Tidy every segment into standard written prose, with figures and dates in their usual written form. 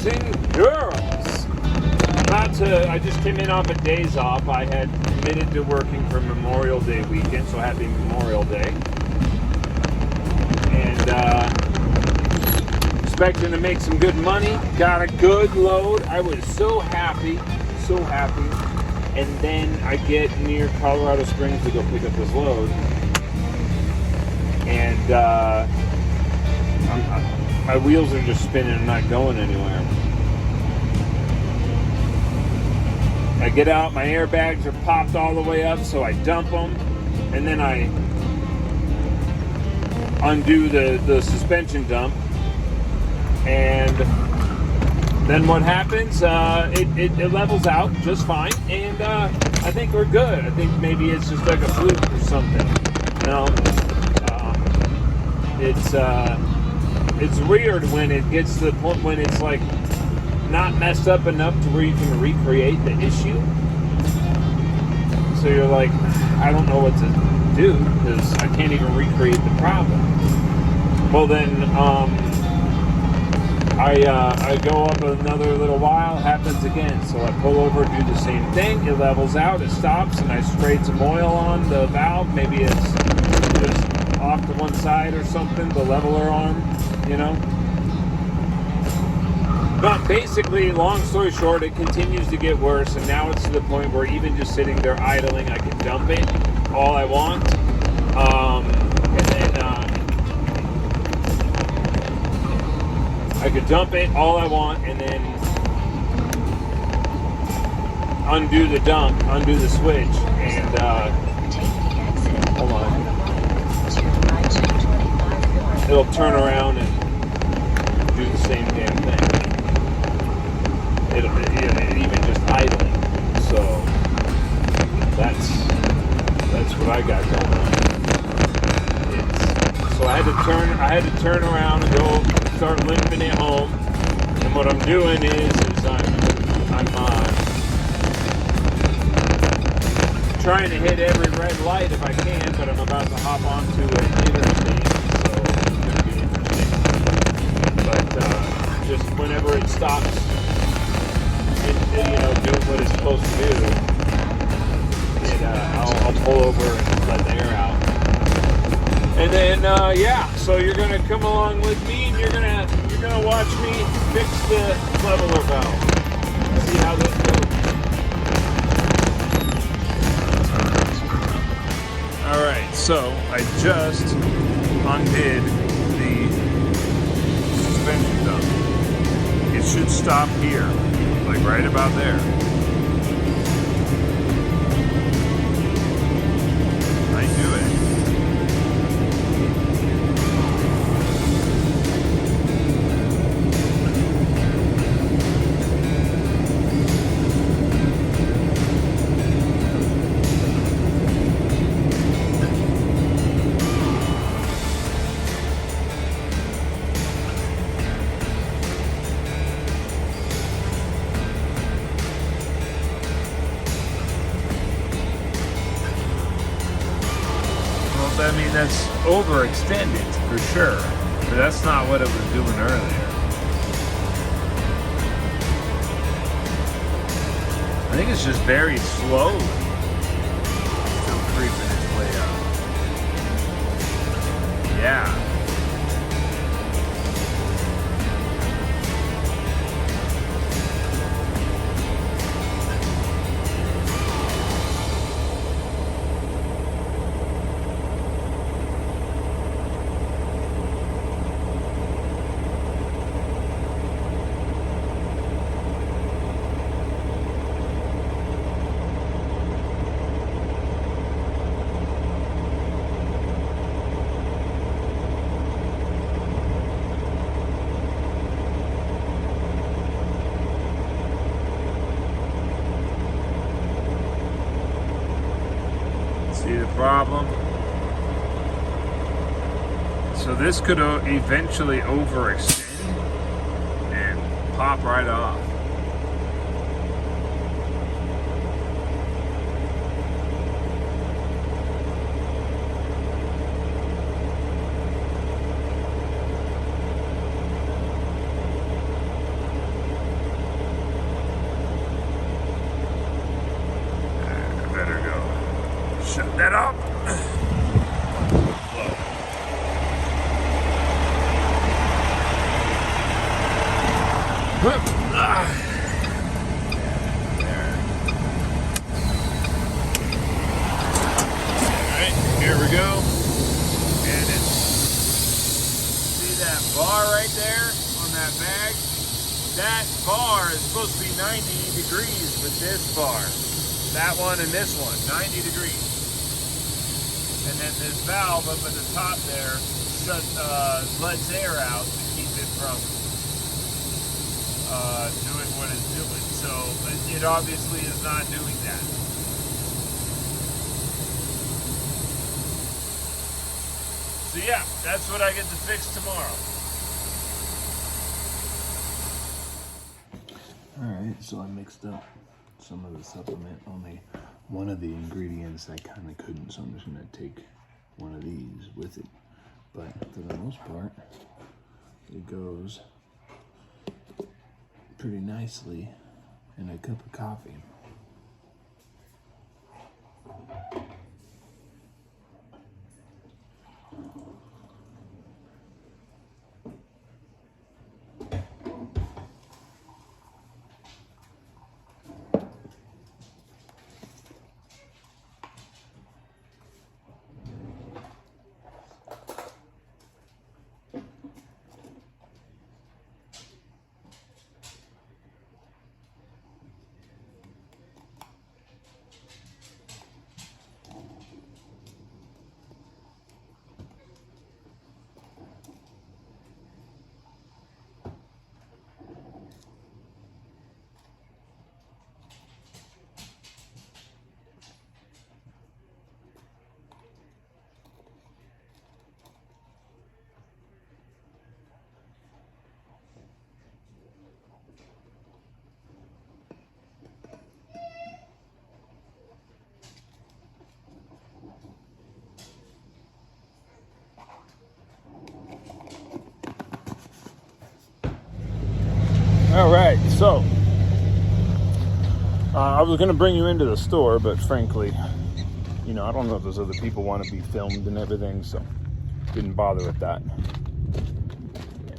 boys and girls. I just came in off of days off. I had committed to working for Memorial Day weekend, so happy Memorial Day. And expecting to make some good money. Got a good load. I was so happy. And then I get near Colorado Springs to go pick up this load. And my wheels are just spinning and not going anywhere. I get out, my airbags are popped all the way up, so I dump them, and then I undo the suspension dump, and then what happens, it levels out just fine, and I think we're good. I think maybe it's just like a fluke or something. No, it's weird when it gets to the point when it's like not messed up enough to where you can recreate the issue. So you're like, I don't know what to do because I can't even recreate the problem. Well then, I go up another little while, happens again. So I pull over, do the same thing. It levels out, it stops, and I sprayed some oil on the valve. Maybe it's just off to one side or something, the leveler arm, you know. But basically, long story short, it continues to get worse, and now it's to the point where even just sitting there idling, I can dump it all I want, and then I could dump it all I want, and then undo the dump, undo the switch, and hold on, it'll turn around and do the same damn thing. It even just idling. So that's what I got going on. So I had to turn around and go start limping it home. And what I'm doing is I'm trying to hit every red light if I can, but I'm about to hop onto an interstate, so it's gonna be interesting. But just whenever it stops, doing what it's supposed to do, and I'll pull over and let the air out. And then, so you're gonna come along with me, and you're gonna watch me fix the leveler valve. See how this goes. All right, so I just undid the suspension dump. It should stop here. Like right about there. I do it. I mean, that's overextended for sure, but that's not what it was doing earlier. I think it's just very slowly still creeping its way up. Yeah. See the problem? So this could eventually overextend and pop right off. Alright, here we go. And it's, see that bar right there on that bag? That bar is supposed to be 90 degrees with this bar. That one and this one, 90 degrees. And then this valve up at the top there lets air out to keep it from doing what it's doing. So it obviously is not doing that. So yeah, that's what I get to fix tomorrow. Alright, so I mixed up some of the supplement. Only one of the ingredients I kind of couldn't, so I'm just going to take one of these with it. But for the most part, it goes pretty nicely in a cup of coffee. All right, so I was going to bring you into the store, but frankly, you know, I don't know if those other people want to be filmed and everything, so didn't bother with that.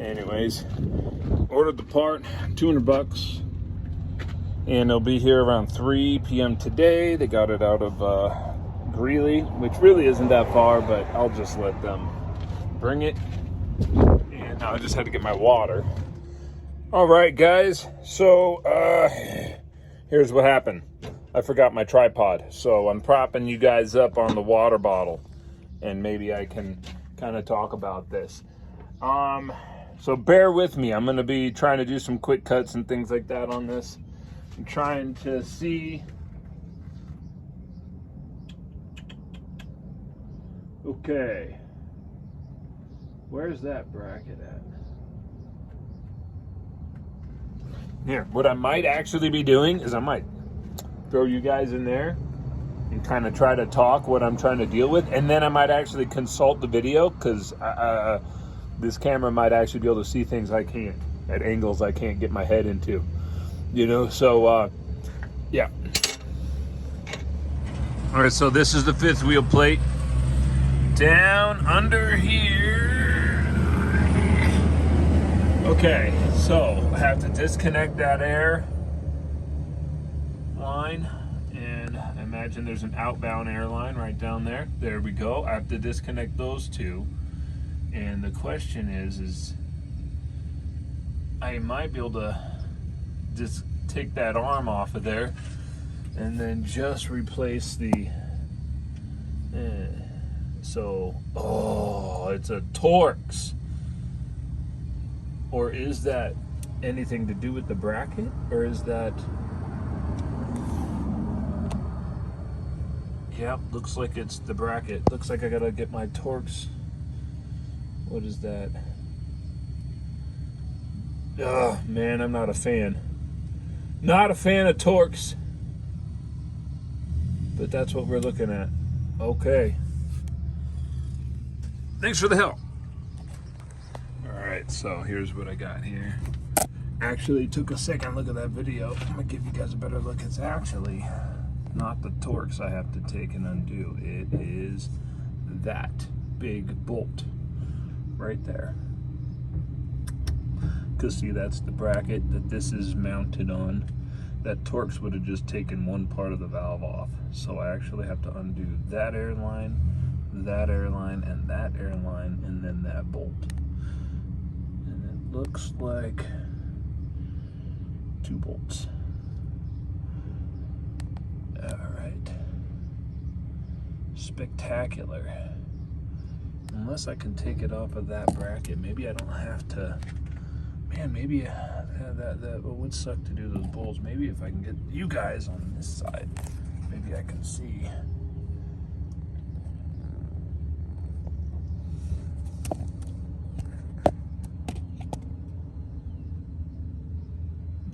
Anyways, ordered the part, $200, and it'll be here around 3 p.m. today. They got it out of Greeley, which really isn't that far, but I'll just let them bring it. And I just had to get my water. All right, guys, so here's what happened. I forgot my tripod, so I'm propping you guys up on the water bottle, and maybe I can kind of talk about this. So bear with me. I'm going to be trying to do some quick cuts and things like that on this. I'm trying to see. Okay. Where's that bracket at? Here, what I might actually be doing is I might throw you guys in there and kind of try to talk what I'm trying to deal with, and then I might actually consult the video, because this camera might actually be able to see things I can't, at angles I can't get my head into, you know, so yeah. All right, so this is the 5th wheel plate. Down under here. Okay, so I have to disconnect that air line, and I imagine there's an outbound air line right down there. There we go. I have to disconnect those two. And the question is I might be able to just take that arm off of there and then just replace the so, oh, it's a Torx. Or is that anything to do with the bracket? Or is that... Yep, looks like it's the bracket. Looks like I gotta get my Torx. What is that? Oh, man, I'm not a fan. Not a fan of Torx. But that's what we're looking at. Okay. Thanks for the help. Alright, so here's what I got here. Actually took a second look at that video. I'm gonna give you guys a better look. It's actually not the Torx I have to take and undo. It is that big bolt right there. Because see, that's the bracket that this is mounted on. That Torx would have just taken one part of the valve off. So I actually have to undo that airline, and that airline, and then that bolt. And it looks like 2 bolts. All right. Spectacular. Unless I can take it off of that bracket. Maybe I don't have to. Man, maybe that would suck to do those bolts. Maybe if I can get you guys on this side, maybe I can see.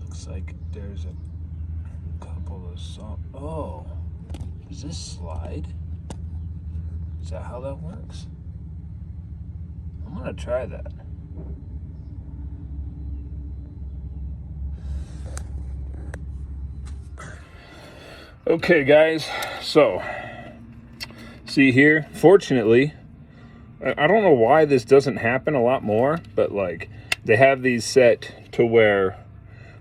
Looks like there's a couple of oh, does this slide? Is that how that works? I'm gonna try that. Okay guys, so see here, fortunately, I don't know why this doesn't happen a lot more, but like they have these set to where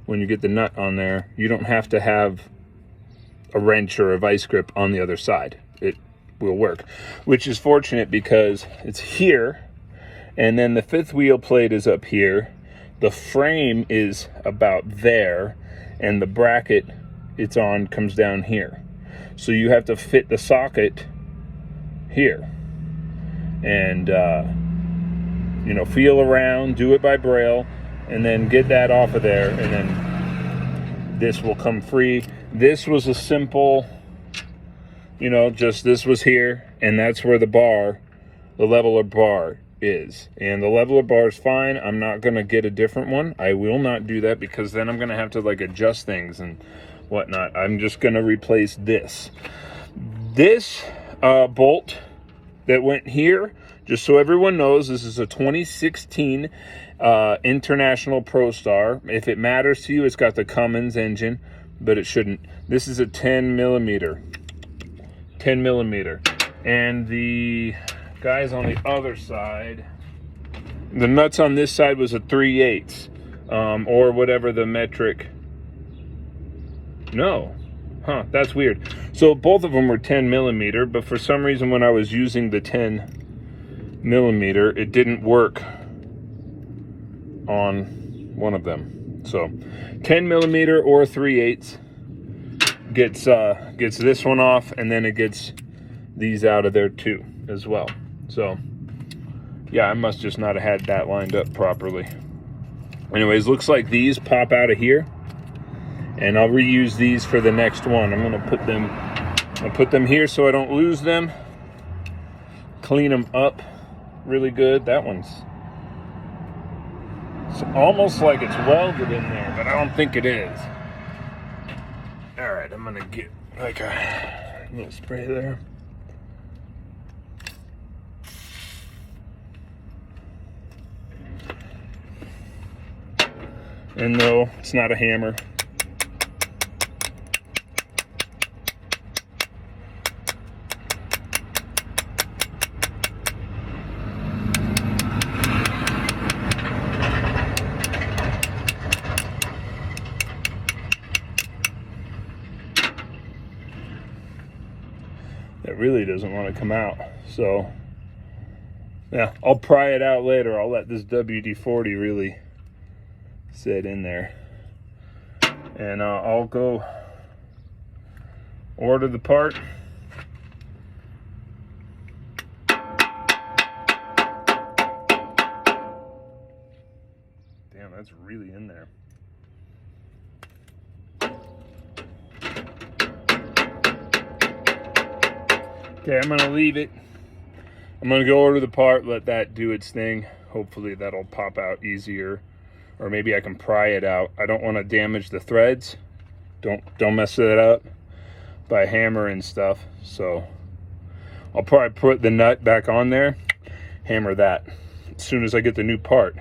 when you get the nut on there, you don't have to have a wrench or a vice grip on the other side. It will work, which is fortunate because it's here, and then the 5th wheel plate is up here, the frame is about there, and the bracket it's on comes down here. So you have to fit the socket here. And, you know, feel around, do it by braille, and then get that off of there, and then this will come free. This was a simple, you know, just this was here, and that's where the bar, the leveler bar is. And the leveler bar is fine. I'm not going to get a different one. I will not do that because then I'm going to have to like adjust things and whatnot. I'm just going to replace this. This bolt that went here, just so everyone knows, this is a 2016 International ProStar. If it matters to you, it's got the Cummins engine, but it shouldn't. This is a 10 millimeter. And the guys on the other side, the nuts on this side was a 3/8, or whatever the metric. No, that's weird. So both of them were 10 millimeter, but for some reason when I was using the 10 millimeter, it didn't work on one of them. So 10 millimeter or 3/8 gets this one off, and then it gets these out of there too as well. So yeah, I must just not have had that lined up properly. Anyways, looks like these pop out of here, and I'll reuse these for the next one. I'll put them here so I don't lose them. Clean them up really good. That one's, it's almost like it's welded in there, but I don't think it is. All right, I'm gonna get like a little spray there. And no, it's not a hammer. It really doesn't want to come out. So yeah, I'll pry it out later. I'll let this WD-40 really sit in there, and I'll go order the part. Damn, that's really in there. Okay, I'm gonna leave it. I'm gonna go order the part, let that do its thing. Hopefully that'll pop out easier, or maybe I can pry it out. I don't want to damage the threads. Don't mess that up by hammering stuff. So I'll probably put the nut back on there, hammer that as soon as I get the new part.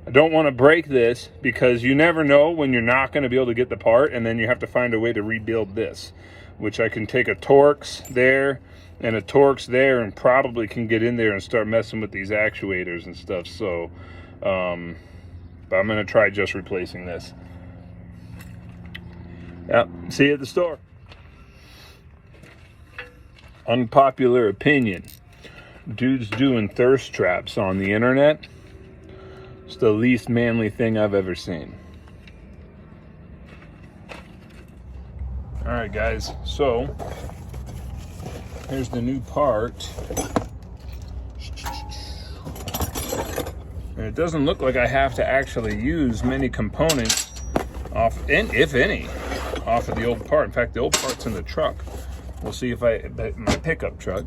I don't want to break this because you never know when you're not going to be able to get the part, and then you have to find a way to rebuild this, which I can take a Torx there and a Torx there and probably can get in there and start messing with these actuators and stuff. So but I'm gonna try just replacing this. Yep, see you at the store. Unpopular opinion. Dudes doing thirst traps on the internet. It's the least manly thing I've ever seen. All right, guys, so here's the new part. And it doesn't look like I have to actually use many components off, and if any, off of the old part. In fact, the old part's in the truck. We'll see if my pickup truck,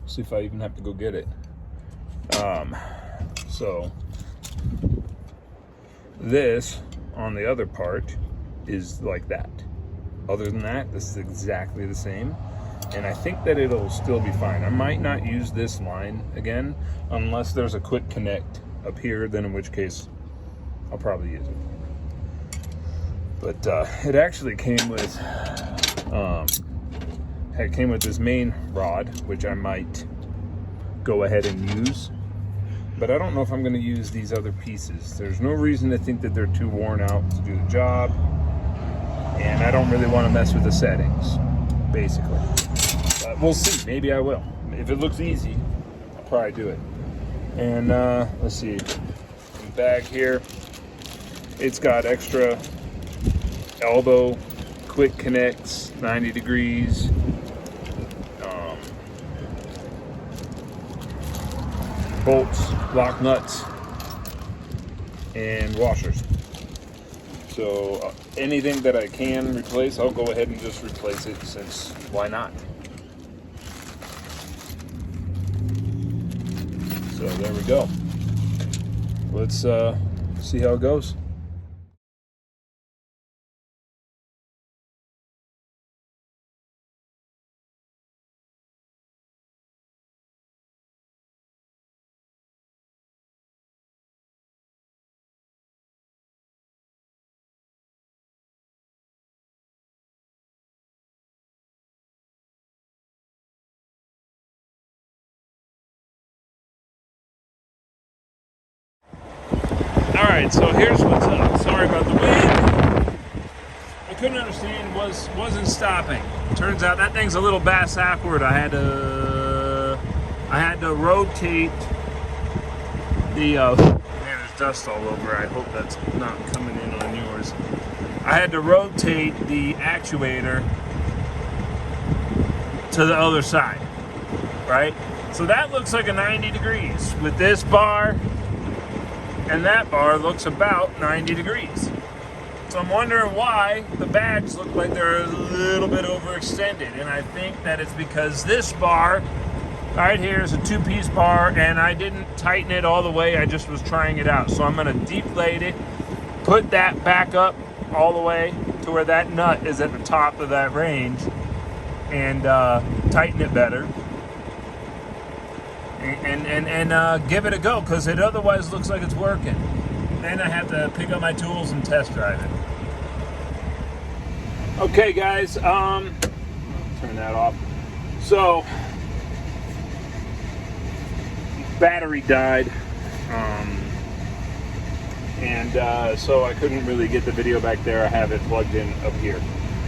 see if I even have to go get it. So this on the other part is like that. Other than that, this is exactly the same. And I think that it'll still be fine. I might not use this line again unless there's a quick connect up here, then in which case I'll probably use it. But it actually came with this main rod, which I might go ahead and use. But I don't know if I'm going to use these other pieces. There's no reason to think that they're too worn out to do the job. And I don't really want to mess with the settings, basically. But we'll see. Maybe I will. If it looks easy, I'll probably do it. And let's see. The bag here, it's got extra elbow quick connects, 90 degrees. Bolts, lock nuts, and washers. So anything that I can replace, I'll go ahead and just replace it, since why not? So there we go. Let's see how it goes. Alright, so here's what's up. Sorry about the wind. I couldn't understand, wasn't stopping. Turns out that thing's a little bass-backward. I had to rotate the man, there's dust all over. I hope that's not coming in on yours. I had to rotate the actuator to the other side, right? So that looks like a 90 degrees. With this bar and that bar looks about 90 degrees. So I'm wondering why the bags look like they're a little bit overextended. And I think that it's because this bar right here is a two-piece bar and I didn't tighten it all the way. I just was trying it out. So I'm gonna deflate it, put that back up all the way to where that nut is at the top of that range, and tighten it better. And give it a go, because it otherwise looks like it's working. Then I have to pick up my tools and test drive it. Okay, guys, turn that off. So, battery died, so I couldn't really get the video back there. I have it plugged in up here.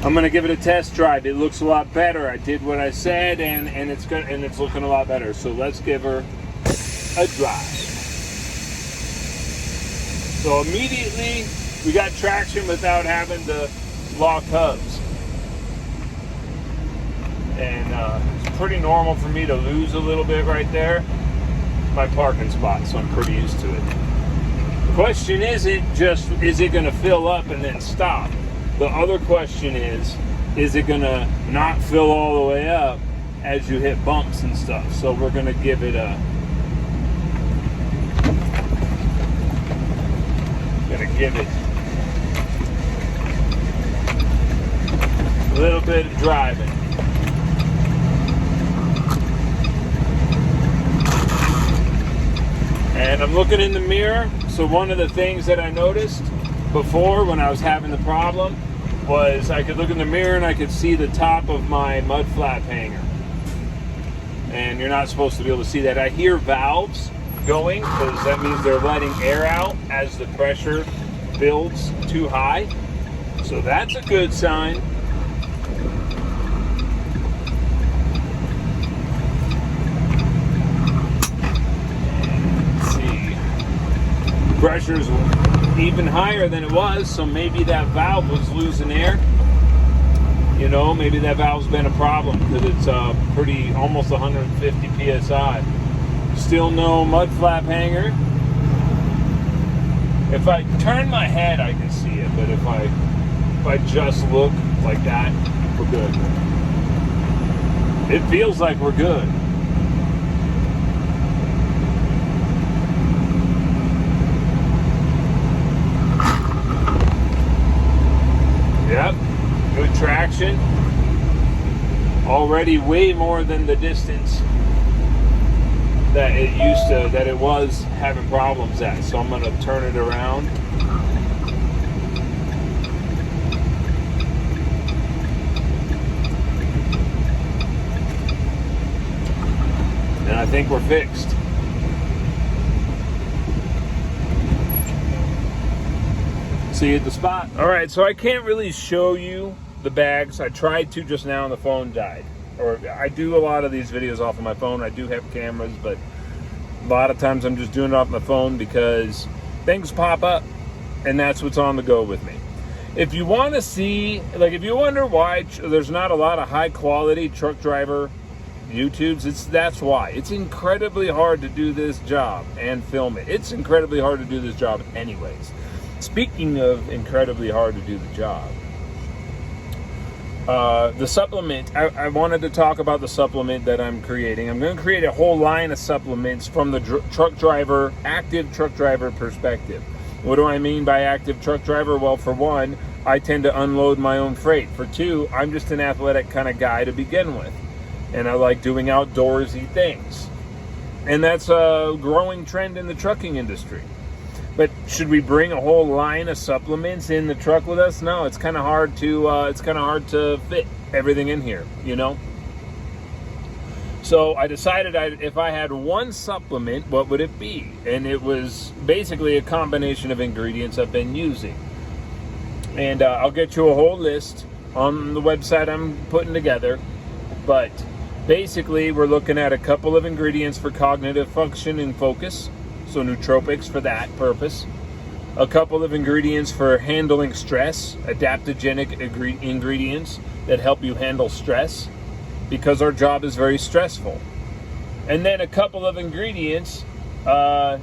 I'm gonna give it a test drive. It looks a lot better. I did what I said, and it's good, and it's looking a lot better. So let's give her a drive. So immediately we got traction without having to lock hubs, and it's pretty normal for me to lose a little bit right there. My parking spot, so I'm pretty used to it. The question isn't just, is it gonna fill up and then stop? The other question is it gonna not fill all the way up as you hit bumps and stuff? So we're gonna give it a, little bit of driving. And I'm looking in the mirror. So one of the things that I noticed before when I was having the problem was I could look in the mirror and I could see the top of my mud flap hanger. And you're not supposed to be able to see that. I hear valves, going, because that means they're letting air out as the pressure builds too high. So that's a good sign. Let's see. Pressure's even higher than it was, so maybe that valve was losing air. You know, maybe that valve's been a problem because it's almost 150 psi. Still no mud flap hanger. If I turn my head, I can see it, but if I just look like that, we're good. It feels like we're good. Yep, good traction. Already way more than the distance that it was having problems at. So I'm gonna turn it around. And I think we're fixed. See you at the spot. All right, so I can't really show you the bags. I tried to just now and the phone died. Or I do a lot of these videos off of my phone. I do have cameras, but a lot of times I'm just doing it off my phone because things pop up and that's what's on the go with me. If you want to see, like if you wonder why there's not a lot of high quality truck driver YouTubes, that's why. It's incredibly hard to do this job and film it. It's incredibly hard to do this job anyways. Speaking of incredibly hard to do the job, the supplement, I wanted to talk about the supplement that I'm creating. I'm going to create a whole line of supplements from the active truck driver perspective. What do I mean by active truck driver? Well, for one, I tend to unload my own freight. For two, I'm just an athletic kind of guy to begin with. And I like doing outdoorsy things. And that's a growing trend in the trucking industry. But should we bring a whole line of supplements in the truck with us? No, it's kind of hard to fit everything in here, you know. So I decided if I had one supplement, what would it be? And it was basically a combination of ingredients I've been using. And I'll get you a whole list on the website I'm putting together. But basically, we're looking at a couple of ingredients for cognitive function and focus. So nootropics for that purpose. A couple of ingredients for handling stress, adaptogenic ingredients that help you handle stress because our job is very stressful. And then a couple of ingredients to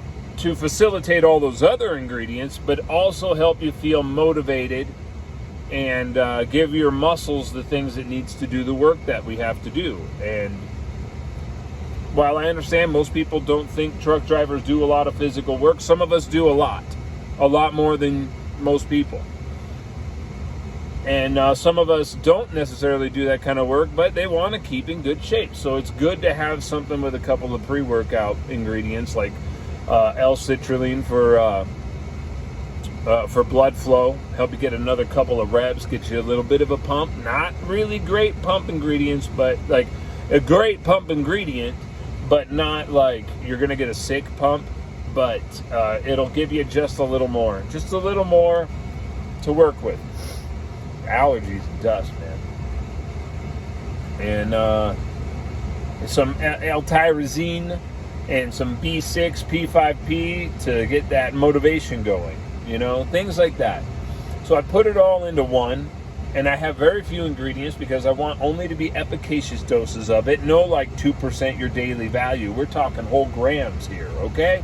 facilitate all those other ingredients, but also help you feel motivated and give your muscles the things it needs to do the work that we have to do. And while I understand most people don't think truck drivers do a lot of physical work, some of us do a lot more than most people. And some of us don't necessarily do that kind of work, but they want to keep in good shape. So it's good to have something with a couple of pre-workout ingredients like L-citrulline for blood flow, help you get another couple of reps, get you a little bit of a pump. Not really great pump ingredients, but like a great pump ingredient, but not like you're going to get a sick pump, but it'll give you just a little more to work with. Allergies and dust, man. And some L-tyrosine and some B6, P5P to get that motivation going, you know, things like that. So I put it all into one. And I have very few ingredients because I want only to be efficacious doses of it. No like 2% your daily value. We're talking whole grams here, okay?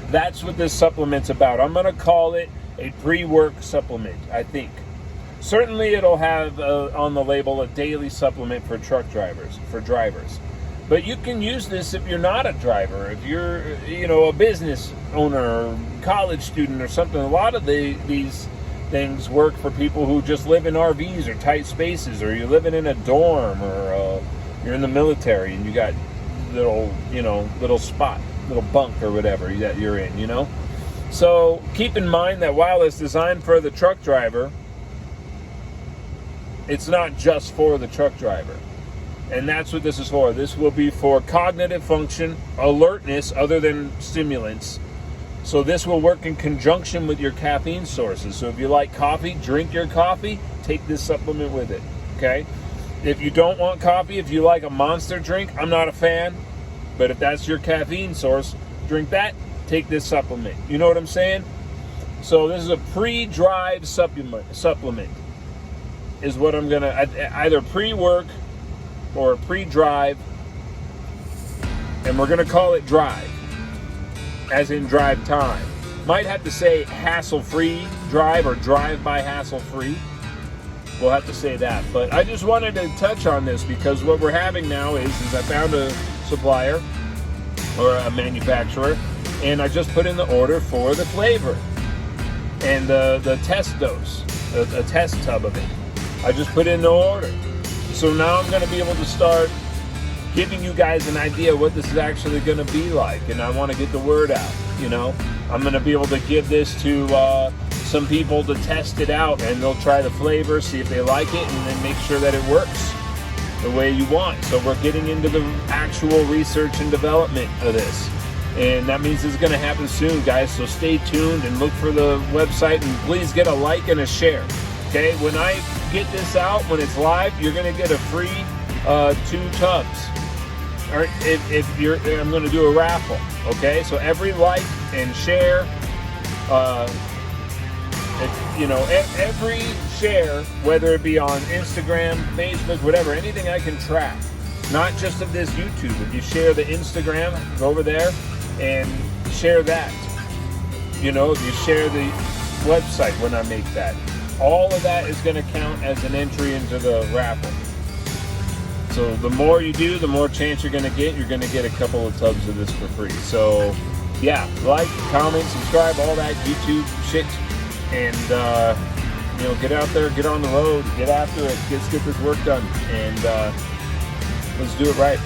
That's what this supplement's about. I'm going to call it a pre-work supplement, I think. Certainly it'll have on the label a daily supplement for truck drivers, for drivers. But you can use this if you're not a driver, if you're, you know, a business owner or college student or something. A lot of these things work for people who just live in RVs or tight spaces, or you're living in a dorm, or you're in the military and you got little spot, little bunk or whatever that you're in, you know. So keep in mind that while it's designed for the truck driver, it's not just for the truck driver. And that's what this is for. This will be for cognitive function, alertness, other than stimulants. So this will work in conjunction with your caffeine sources. So if you like coffee, drink your coffee, take this supplement with it, okay? If you don't want coffee, if you like a Monster drink, I'm not a fan, but if that's your caffeine source, drink that, take this supplement. You know what I'm saying? So this is a pre-drive supplement is what I'm going to, either pre-work or pre-drive, and we're going to call it drive, as in drive time. Might have to say hassle-free drive or drive by hassle-free. We'll have to say that. But I just wanted to touch on this because what we're having now is I found a supplier or a manufacturer, and I just put in the order for the flavor and the test dose, a test tub of it. I just put in the order. So now I'm going to be able to start giving you guys an idea what this is actually going to be like, and I want to get the word out, you know. I'm going to be able to give this to some people to test it out, and they'll try the flavor, see if they like it, and then make sure that it works the way you want. So we're getting into the actual research and development of this, and that means it's going to happen soon, guys. So stay tuned and look for the website, and please get a like and a share. Okay, when I get this out, when it's live, you're going to get a free 2 tubs. Or if you're, I'm going to do a raffle. Okay, so every like and share, every share, whether it be on Instagram, Facebook, whatever, anything I can track, not just of this YouTube. If you share the Instagram, go over there and share that. You know, if you share the website when I make that, all of that is going to count as an entry into the raffle. So the more you do, the more chance you're going to get. You're going to get a couple of tubs of this for free. So yeah, like, comment, subscribe, all that YouTube shit, and get out there, get on the road, get after it, let's get this work done, and let's do it right.